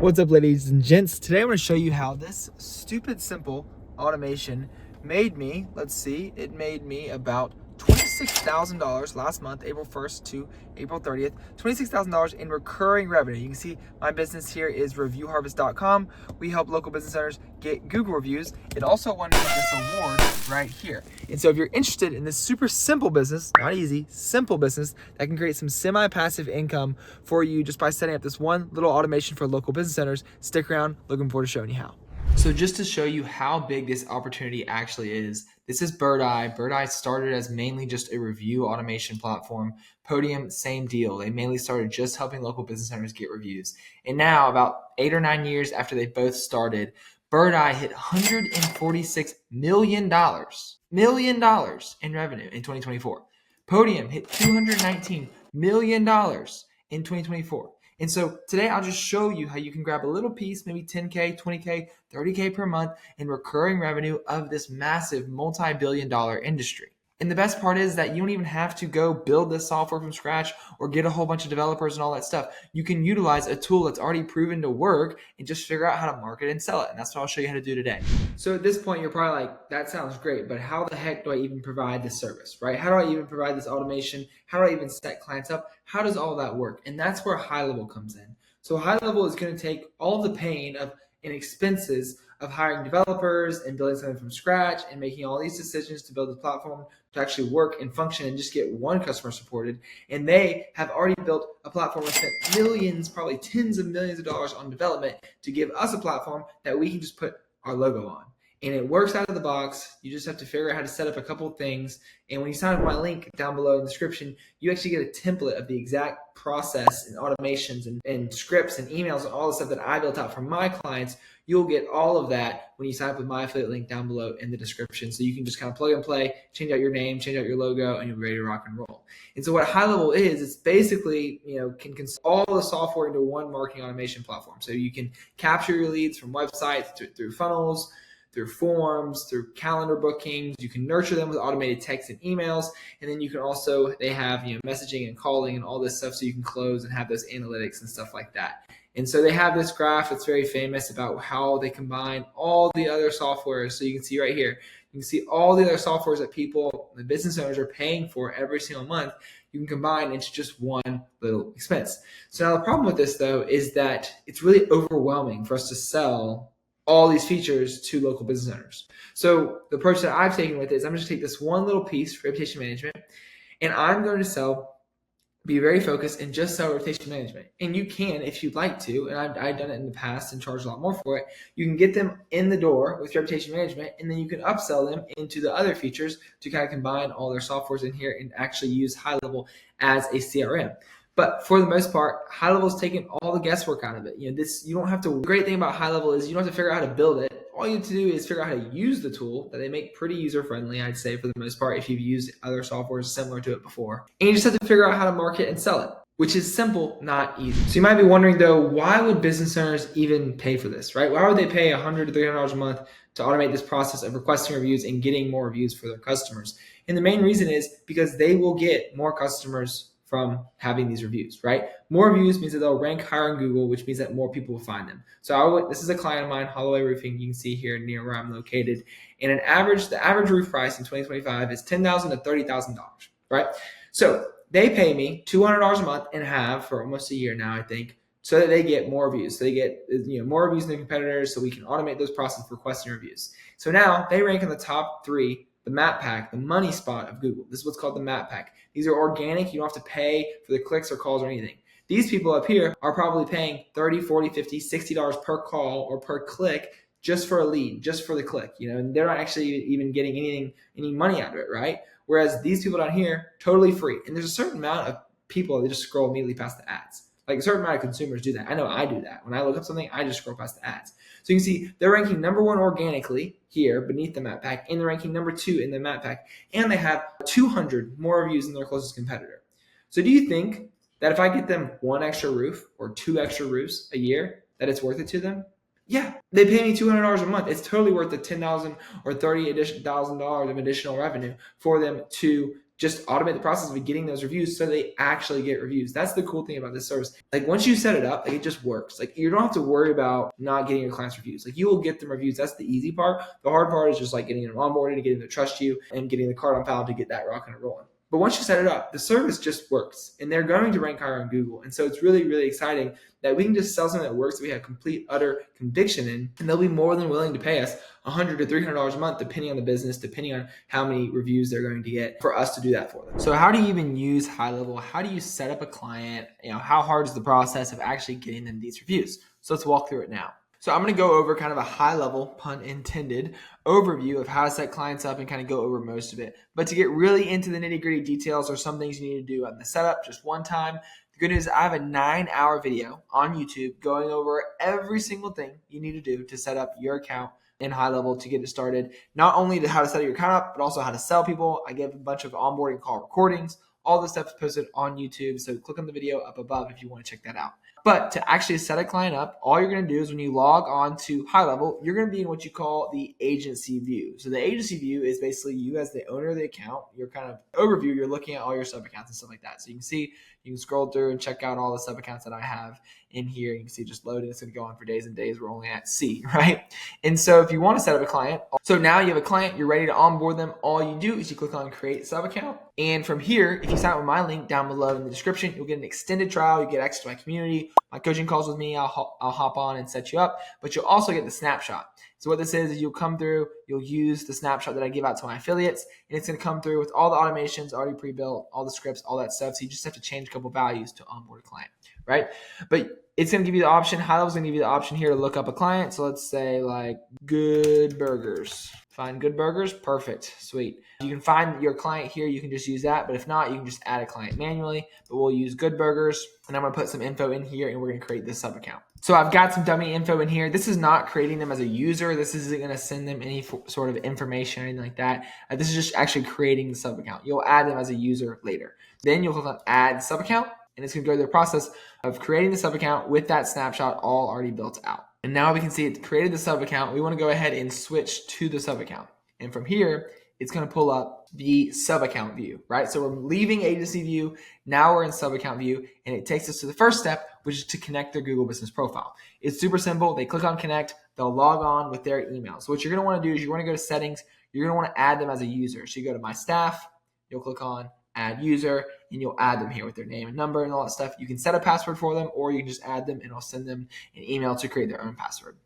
What's up, ladies and gents? Today I'm going to show you how this stupid simple automation made me, it made me about $26,000 last month, April 1st to April 30th, $26,000 in recurring revenue. You can see my business here is reviewharvest.com. We help local business owners get Google reviews. It also won me this award right here. And so if you're interested in this super simple business, not easy, simple business that can create some semi-passive income for you just by setting up this one little automation for local business owners, stick around, looking forward to showing you how. So just to show you how big this opportunity actually is, this is Birdeye. Birdeye started as mainly just a review automation platform. Podium, same deal. They mainly started just helping local business owners get reviews. And now, about 8 or 9 years after they both started, Birdeye hit $146 million in revenue in 2024. Podium hit $219 million in 2024. And so today I'll just show you how you can grab a little piece, maybe 10K, 20K, 30K per month in recurring revenue of this massive multi-billion-dollar industry. And the best part is that you don't even have to go build this software from scratch or get a whole bunch of developers and all that stuff. You can utilize a tool that's already proven to work and just figure out how to market and sell it. And that's what I'll show you how to do today. So at this point, you're probably like, that sounds great, but how the heck do I even provide this service, right? How do I even provide this automation? How do I even set clients up? How does all that work? And that's where Highlevel comes in. So Highlevel is going to take all the pain of and expenses of hiring developers and building something from scratch and making all these decisions to build a platform to actually work and function and just get one customer supported. And they have already built a platform and spent millions, probably tens of millions of dollars on development to give us a platform that we can just put our logo on. And it works out of the box. You just have to figure out how to set up a couple of things. And when you sign up with my link down below in the description, you actually get a template of the exact process and automations and scripts and emails and all the stuff that I built out for my clients. You'll get all of that when you sign up with my affiliate link down below in the description. So you can just kind of plug and play, change out your name, change out your logo, and you'll be ready to rock and roll. And so what Highlevel is, it's basically, can consist all the software into one marketing automation platform. So you can capture your leads from websites through funnels, through forms, through calendar bookings. You can nurture them with automated text and emails. And then you can also, they have messaging and calling and all this stuff so you can close and have those analytics and stuff like that. And so they have this graph that's very famous about how they combine all the other softwares. So you can see right here, you can see all the other softwares that people, the business owners are paying for every single month. You can combine into just one little expense. So now the problem with this though is that it's really overwhelming for us to sell all these features to local business owners. So the approach that I've taken with it is I'm just going to take this one little piece, reputation management, and I'm going to be very focused and just sell reputation management. And you can, if you'd like to, and I've done it in the past and charged a lot more for it, you can get them in the door with reputation management, and then you can upsell them into the other features to kind of combine all their softwares in here and actually use Highlevel as a CRM. But for the most part, Highlevel is taking all the guesswork out of it. You don't have to. The great thing about Highlevel is you don't have to figure out how to build it. All you have to do is figure out how to use the tool that they make pretty user friendly, I'd say, for the most part, if you've used other softwares similar to it before. And you just have to figure out how to market and sell it, which is simple, not easy. So you might be wondering though, why would business owners even pay for this, right? Why would they pay $100 to $300 a month to automate this process of requesting reviews and getting more reviews for their customers? And the main reason is because they will get more customers from having these reviews, right? More reviews means that they'll rank higher on Google, which means that more people will find them. So this is a client of mine, Holloway Roofing. You can see here near where I'm located. And the average roof price in 2025 is $10,000 to $30,000, right? So they pay me $200 a month and have for almost a year now, I think, so that they get more reviews. So they get more reviews than their competitors, so we can automate those processes for requesting reviews. So now they rank in the top 3. The map pack, the money spot of Google. This is what's called the map pack. These are organic. You don't have to pay for the clicks or calls or anything. These people up here are probably paying $30, $40, $50, $60 per call or per click just for a lead, just for the click, and they're not actually even getting any money out of it, right? Whereas these people down here, totally free. And there's a certain amount of people that just scroll immediately past the ads. Like a certain amount of consumers do that. I know I do that. When I look up something, I just scroll past the ads. So you can see they're ranking number 1 organically here beneath the map pack, and they're ranking number 2 in the map pack, and they have 200 more reviews than their closest competitor. So do you think that if I get them 1 extra roof or 2 extra roofs a year, that it's worth it to them? Yeah, they pay me $200 a month. It's totally worth the $10,000 or $30,000 of additional revenue for them to just automate the process of getting those reviews so they actually get reviews. That's the cool thing about this service. Like once you set it up, like it just works. Like you don't have to worry about not getting your clients reviews. Like you will get them reviews. That's the easy part. The hard part is just like getting them onboarded and getting them to trust you and getting the card on file to get that rocking and rolling. But once you set it up, the service just works and they're going to rank higher on Google. And so it's really, really exciting that we can just sell something that works, that we have complete, utter conviction in, and they'll be more than willing to pay us $100 to $300 a month, depending on the business, depending on how many reviews they're going to get for us to do that for them. So how do you even use Highlevel? How do you set up a client? How hard is the process of actually getting them these reviews? So let's walk through it now. So I'm going to go over kind of a high level, pun intended, overview of how to set clients up and kind of go over most of it. But to get really into the nitty gritty details, or some things you need to do on the setup just one time. The good news is I have a 9-hour video on YouTube going over every single thing you need to do to set up your account in Highlevel to get it started. Not only to how to set your account up, but also how to sell people. I give a bunch of onboarding call recordings. All this stuff is posted on YouTube. So click on the video up above if you want to check that out. But to actually set a client up, all you're going to do is when you log on to Highlevel, you're going to be in what you call the agency view. So the agency view is basically you as the owner of the account. Your kind of overview, you're looking at all your sub accounts and stuff like that. So you can see, you can scroll through and check out all the sub accounts that I have in here. You can see just loaded. It's going to go on for days and days. We're only at C, right? And so if you want to set up a client, so now you have a client, you're ready to onboard them. All you do is you click on create sub account. And from here, if you sign up with my link down below in the description, you'll get an extended trial. You get access to my community, my coaching calls with me. I'll hop on and set you up, but you'll also get the snapshot. So what this is you'll come through, you'll use the snapshot that I give out to my affiliates, and it's going to come through with all the automations already pre-built, all the scripts, all that stuff. So you just have to change a couple values to onboard a client, right? But it's going to give you the option. Highlevel's going to give you the option here to look up a client. So let's say like Good Burgers. Find Good Burgers. Perfect. Sweet. You can find your client here. You can just use that. But if not, you can just add a client manually. But we'll use Good Burgers. And I'm going to put some info in here and we're going to create this sub account. So I've got some dummy info in here. This is not creating them as a user. This isn't going to send them any sort of information or anything like that. This is just actually creating the sub account. You'll add them as a user later. Then you'll click on add sub account. And it's going to go through the process of creating the sub account with that snapshot all already built out. And now we can see it created the sub account. We want to go ahead and switch to the sub account. And from here, it's going to pull up the sub account view, right? So we're leaving agency view. Now we're in sub account view. And it takes us to the first step, which is to connect their Google business profile. It's super simple. They click on connect. They'll log on with their email. So what you're going to want to do is you want to go to settings. You're going to want to add them as a user. So you go to my staff. You'll click on add user, and you'll add them here with their name and number and all that stuff. You can set a password for them, or you can just add them and I'll send them an email to create their own password.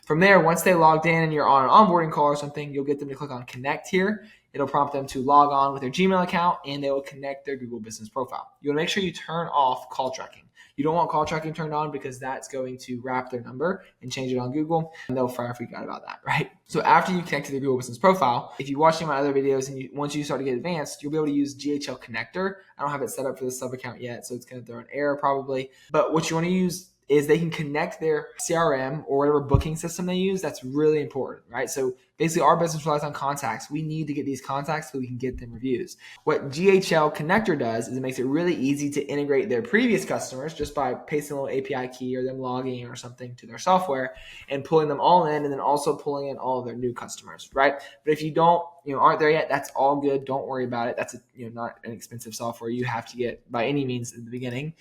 From there, once they logged in and you're on an onboarding call or something, you'll get them to click on connect here. It'll prompt them to log on with their Gmail account and they will connect their Google business profile. You want to make sure you turn off call tracking. You don't want call tracking turned on because that's going to wrap their number and change it on Google, and they'll freak out about that, right? So after you connect to the Google business profile, if you're watching my other videos and once you start to get advanced, you'll be able to use GHL connector. I don't have it set up for the sub account yet, so it's going to throw an error probably. But what you want to use is they can connect their CRM or whatever booking system they use. That's really important, right? So basically our business relies on contacts. We need to get these contacts so we can get them reviews. What GHL connector does is it makes it really easy to integrate their previous customers just by pasting a little API key or them logging in or something to their software and pulling them all in, and then also pulling in all of their new customers, right? But if you don't, aren't there yet, that's all good. Don't worry about it. That's not an expensive software you have to get by any means in the beginning.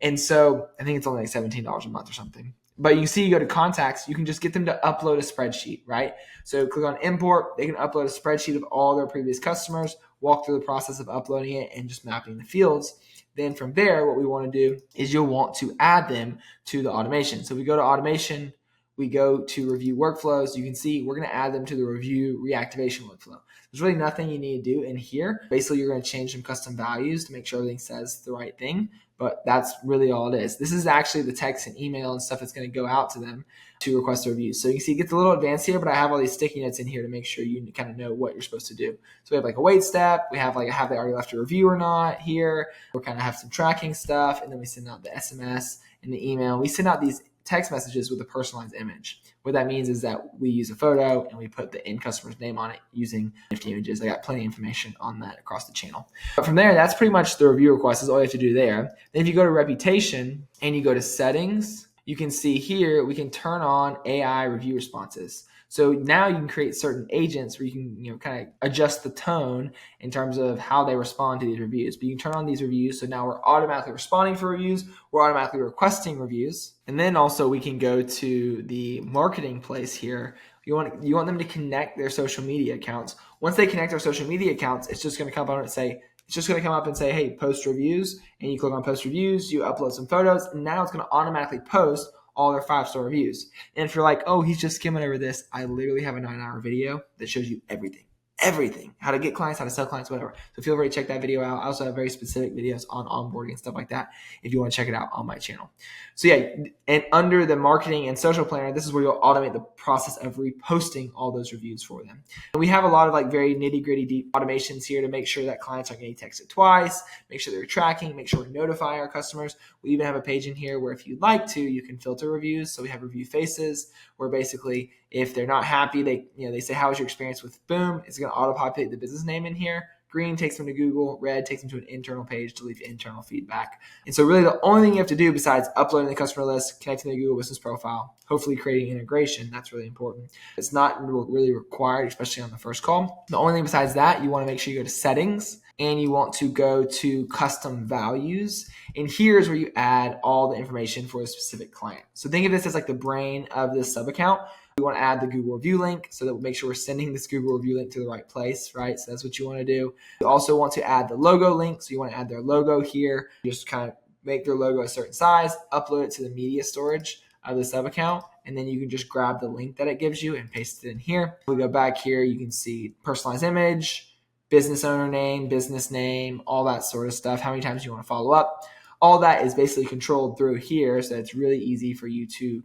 And so I think it's only like $17 a month or something. But you see, you go to contacts, you can just get them to upload a spreadsheet, right? So click on import. They can upload a spreadsheet of all their previous customers, walk through the process of uploading it and just mapping the fields. Then from there, what we want to do is you'll want to add them to the automation. So we go to automation, we go to review workflows. You can see we're going to add them to the review reactivation workflow. There's really nothing you need to do in here. Basically, you're going to change some custom values to make sure everything says the right thing. But that's really all it is. This is actually the text and email and stuff that's going to go out to them to request a review. So you can see it gets a little advanced here, but I have all these sticky notes in here to make sure you kind of know what you're supposed to do. So we have like a wait step. We have like, have they already left a review or not here? We kind of have some tracking stuff. And then we send out the SMS and the email. We send out these text messages with a personalized image. What that means is that we use a photo and we put the end customer's name on it using 50 images. I got plenty of information on that across the channel. But from there, that's pretty much the review request is all you have to do there. Then if you go to reputation and you go to settings, you can see here we can turn on AI review responses. So now you can create certain agents where you can, kind of adjust the tone in terms of how they respond to these reviews. But you can turn on these reviews. So now we're automatically responding for reviews. We're automatically requesting reviews. And then also we can go to the marketing place here. You want them to connect their social media accounts. Once they connect their social media accounts, it's just going to come up and say, hey, post reviews. And you click on post reviews, you upload some photos, and now it's going to automatically post all their 5-star reviews. And if you're like, oh, he's just skimming over this, I literally have a 9-hour video that shows you everything, how to get clients, how to sell clients, whatever. So feel free to check that video out. I also have very specific videos on onboarding and stuff like that if you want to check it out on my channel. So yeah, and under the marketing and social planner, this is where you'll automate the process of reposting all those reviews for them. And we have a lot of very nitty gritty deep automations here to make sure that clients aren't getting texted twice, make sure they're tracking, make sure we notify our customers. We even have a page in here where if you'd like to, you can filter reviews. So we have review faces where basically if they're not happy, they say, how was your experience with boom? It's going to auto-populate the business name in here. Green takes them to Google. Red takes them to an internal page to leave internal feedback. And so really the only thing you have to do besides uploading the customer list, connecting to the Google business profile, hopefully creating integration, that's really important. It's not really required, especially on the first call. The only thing besides that, you want to make sure you go to settings and you want to go to custom values. And here's where you add all the information for a specific client. So think of this as like the brain of this sub account. We want to add the Google review link so that we'll make sure we're sending this Google review link to the right place, right? So that's what you want to do. You also want to add the logo link. So you want to add their logo here. Just kind of make their logo a certain size, upload it to the media storage of the sub account, and then you can just grab the link that it gives you and paste it in here. We go back here, you can see personalized image, business owner name, business name, all that sort of stuff, how many times you want to follow up. All that is basically controlled through here, so it's really easy for you to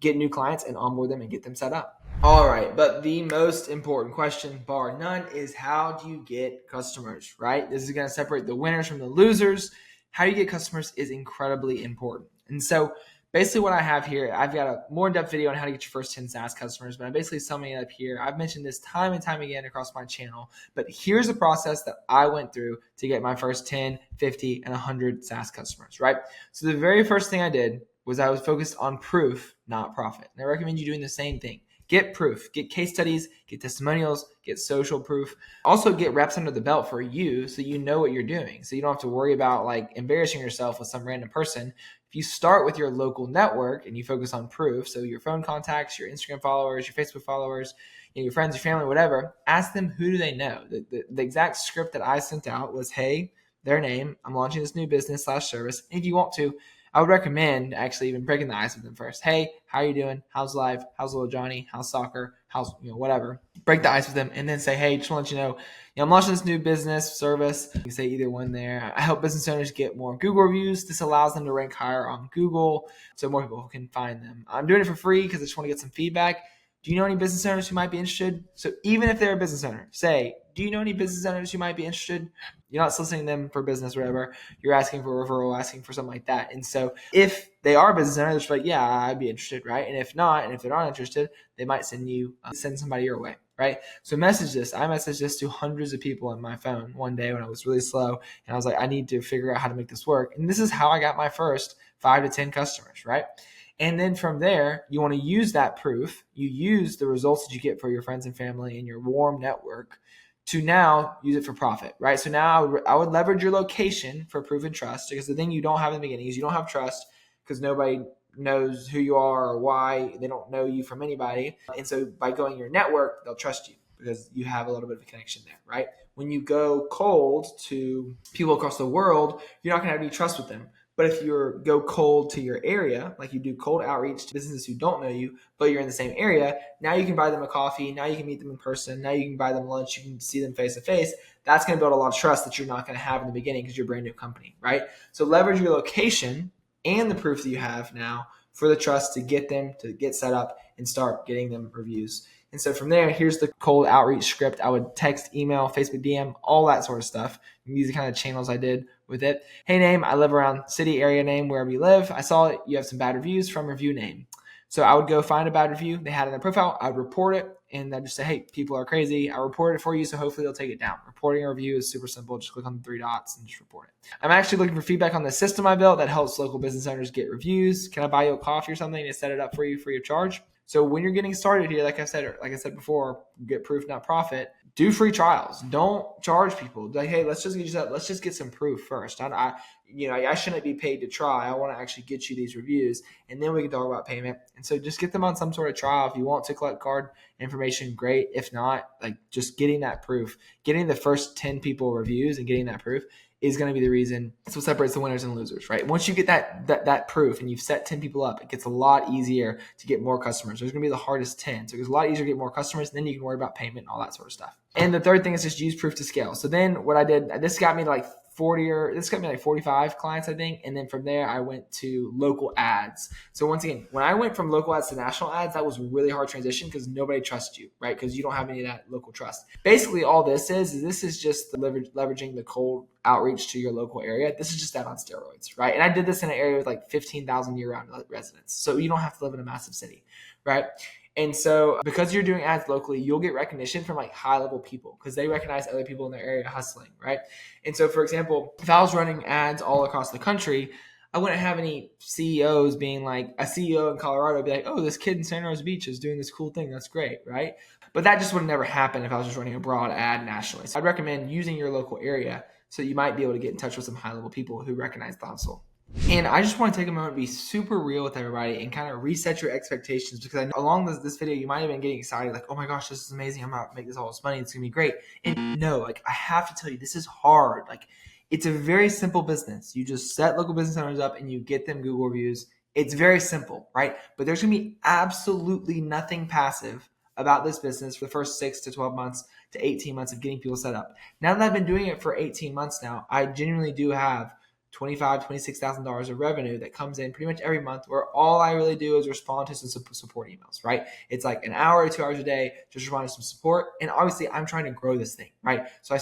get new clients and onboard them and get them set up. All right, but the most important question, bar none, is how do you get customers, right? This is going to separate the winners from the losers. How you get customers is incredibly important. And so basically what I have here, I've got a more in-depth video on how to get your first 10 SaaS customers, but I'm basically summing it up here. I've mentioned this time and time again across my channel, but here's a process that I went through to get my first 10, 50, and 100 SaaS customers, right? So the very first thing I did was I was focused on proof, not profit. And I recommend you doing the same thing. Get proof, get case studies, get testimonials, get social proof. Also get reps under the belt for you so you know what you're doing. So you don't have to worry about embarrassing yourself with some random person. If you start with your local network and you focus on proof, so your phone contacts, your Instagram followers, your Facebook followers, your friends, your family, whatever, ask them who do they know. The exact script that I sent out was, hey, their name, I'm launching this new business / service. If you want to, I would recommend actually even breaking the ice with them first. Hey, how are you doing? How's life? How's little Johnny? How's soccer? How's, whatever. Break the ice with them and then say, hey, just want to let you know, I'm launching this new business service. You can say either one there. I help business owners get more Google reviews. This allows them to rank higher on Google so more people can find them. I'm doing it for free because I just want to get some feedback. Do you know any business owners who might be interested? So even if they're a business owner, say, do you know any business owners who might be interested? You're not soliciting them for business or whatever. You're asking for a referral, asking for something like that. And so if they are a business owner, they're just like, yeah, I'd be interested, right? And if not, and if they're not interested, they might send somebody your way, right? So message this. I messaged this to hundreds of people on my phone one day when I was really slow. And I was like, I need to figure out how to make this work. And this is how I got my first 5 to 10 customers, right? And then from there, you want to use that proof. You use the results that you get for your friends and family and your warm network to now use it for profit, right? So now I would leverage your location for proof and trust, because the thing you don't have in the beginning is you don't have trust because nobody knows who you are or why. They don't know you from anybody. And so by going your network, they'll trust you because you have a little bit of a connection there, right? When you go cold to people across the world, you're not going to have any trust with them. But if you go cold to your area, like you do cold outreach to businesses who don't know you, but you're in the same area, now you can buy them a coffee. Now you can meet them in person. Now you can buy them lunch. You can see them face to face. That's going to build a lot of trust that you're not going to have in the beginning because you're a brand new company, right? So leverage your location and the proof that you have now for the trust to get them to get set up and start getting them reviews. And so from there, here's the cold outreach script. I would text, email, Facebook DM, all that sort of stuff. And these are kind of channels I did with it. Hey, name, I live around city, area name, wherever you live. I saw it. You have some bad reviews from review name. So I would go find a bad review they had in their profile. I would report it. And I'd just say, hey, people are crazy. I reported it for you, so hopefully they'll take it down. Reporting a review is super simple. Just click on the 3 dots and just report it. I'm actually looking for feedback on the system I built that helps local business owners get reviews. Can I buy you a coffee or something to set it up for you free of charge? So when you're getting started here, like I said before, get proof, not profit. Do free trials. Don't charge people. Like, hey, let's just get some proof first. I shouldn't be paid to try. I want to actually get you these reviews, and then we can talk about payment. And so just get them on some sort of trial. If you want to collect card information, great. If not, like just getting that proof, getting the first 10 people reviews and getting that proof is going to be the reason. That's what separates the winners and losers, right? Once you get that proof and you've set 10 people up, it gets a lot easier to get more customers. There's going to be the hardest 10. So it's a lot easier to get more customers. And then you can worry about payment and all that sort of stuff. And the third thing is just use proof to scale. So then what I did, this got me like 45 clients, I think. And then from there, I went to local ads. So once again, when I went from local ads to national ads, that was a really hard transition because nobody trusts you, right? Because you don't have any of that local trust. Basically, all this is just leveraging the cold outreach to your local area. This is just that on steroids, right? And I did this in an area with like 15,000 year-round residents. So you don't have to live in a massive city, right? And so because you're doing ads locally, you'll get recognition from like high level people because they recognize other people in their area hustling, right? And so, for example, if I was running ads all across the country, I wouldn't have any CEOs being like a CEO in Colorado be like, oh, this kid in Santa Rosa Beach is doing this cool thing. That's great, right? But that just would never happen if I was just running a broad ad nationally. So I'd recommend using your local area so you might be able to get in touch with some high level people who recognize the hustle. And I just want to take a moment to be super real with everybody and kind of reset your expectations because I know along this video, you might have been getting excited like, oh my gosh, this is amazing. I'm about to make this all this money. It's going to be great. And no, like I have to tell you, this is hard. Like it's a very simple business. You just set local business owners up and you get them Google reviews. It's very simple, right? But there's going to be absolutely nothing passive about this business for the first 6 to 12 months to 18 months of getting people set up. Now that I've been doing it for 18 months now, I genuinely do have $25,000, $26,000 of revenue that comes in pretty much every month where all I really do is respond to some support emails, right? It's like an hour or 2 hours a day, just respond to some support. And obviously I'm trying to grow this thing, right? So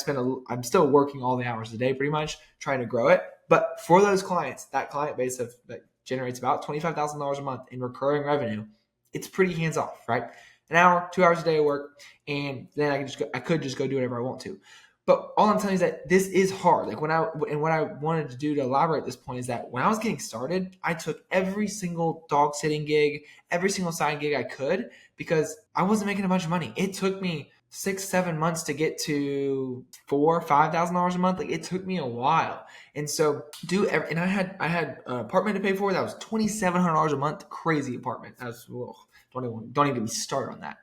I'm still working all the hours a day pretty much trying to grow it. But for those clients, that client base that generates about $25,000 a month in recurring revenue, it's pretty hands off, right? An hour, 2 hours a day of work. And then I could just go do whatever I want to. But all I'm telling you is that this is hard. Like what I wanted to do to elaborate this point is that when I was getting started, I took every single dog sitting gig, every single side gig I could because I wasn't making a bunch of money. It took me 6-7 months to get to $4,000-$5,000 a month. Like it took me a while. And so and I had an apartment to pay for that was $2,700 a month. Crazy apartment. That was don't even start on that.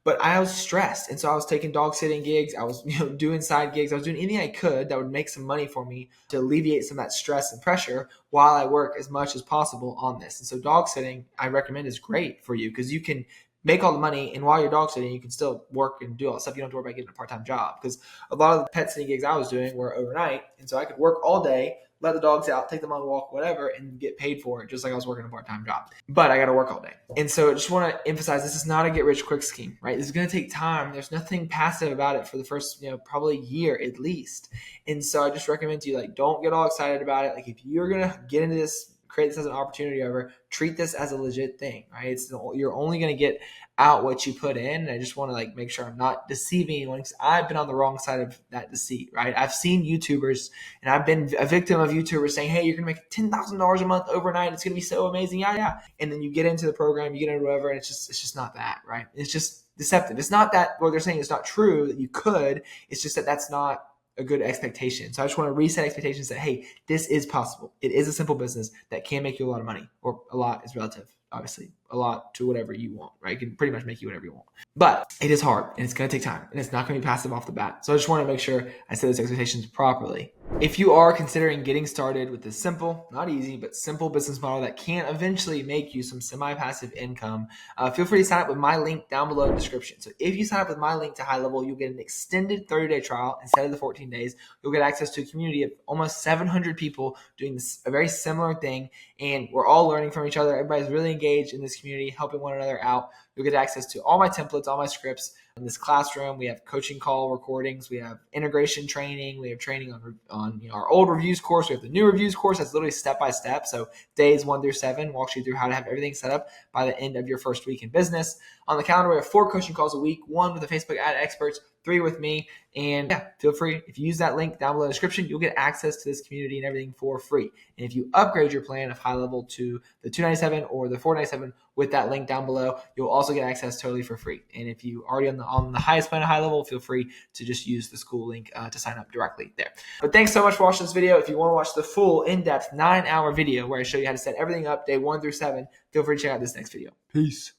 But I was stressed. And so I was taking dog sitting gigs. I was doing side gigs. I was doing anything I could that would make some money for me to alleviate some of that stress and pressure while I work as much as possible on this. And so dog sitting, I recommend, is great for you because you can make all the money. And while you're dog sitting, you can still work and do all that stuff. You don't have to worry about getting a part-time job because a lot of the pet sitting gigs I was doing were overnight. And so I could work all day, let the dogs out, take them on a walk, whatever, and get paid for it, just like I was working a part-time job. But I got to work all day. And so I just want to emphasize this is not a get-rich-quick scheme, right? This is going to take time. There's nothing passive about it for the first, probably year at least. And so I just recommend to you, like, don't get all excited about it. Like, if you're going to get into this, create this as an opportunity over, treat this as a legit thing, right? You're only going to get out what you put in. And I just want to make sure I'm not deceiving anyone because I've been on the wrong side of that deceit, right? I've seen YouTubers and I've been a victim of YouTubers saying, hey, you're going to make $10,000 a month overnight. It's going to be so amazing. Yeah. And then you get into the program, you get into whatever, and it's just not that, right? It's just deceptive. It's not that what they're saying is not true that you could. It's just that that's not a good expectation. So I just want to reset expectations that, hey, this is possible. It is a simple business that can make you a lot of money, or a lot is relative, obviously, a lot to whatever you want, right? It can pretty much make you whatever you want, but it is hard and it's going to take time and it's not going to be passive off the bat. So I just want to make sure I set those expectations properly. If you are considering getting started with this simple, not easy, but simple business model that can eventually make you some semi-passive income, feel free to sign up with my link down below in the description. So if you sign up with my link to Highlevel, you'll get an extended 30-day trial instead of the 14 days. You'll get access to a community of almost 700 people doing a very similar thing, and we're all learning from each other. Everybody's really engaged in this community, helping one another out. You'll get access to all my templates, all my scripts. In this classroom, we have coaching call recordings, we have integration training, we have training on our old reviews course, we have the new reviews course that's literally step by step. So days 1 through 7 walks you through how to have everything set up by the end of your first week in business. On the calendar, we have 4 coaching calls a week, 1 with the Facebook ad experts, 3 with me. And yeah, feel free. If you use that link down below in the description, you'll get access to this community and everything for free. And if you upgrade your plan of Highlevel to the $297 or the $497 with that link down below, you'll also get access totally for free. And if you already on the highest plan of Highlevel, feel free to just use the school link to sign up directly there. But thanks so much for watching this video. If you want to watch the full in-depth 9-hour video where I show you how to set everything up day 1 through 7, feel free to check out this next video. Peace.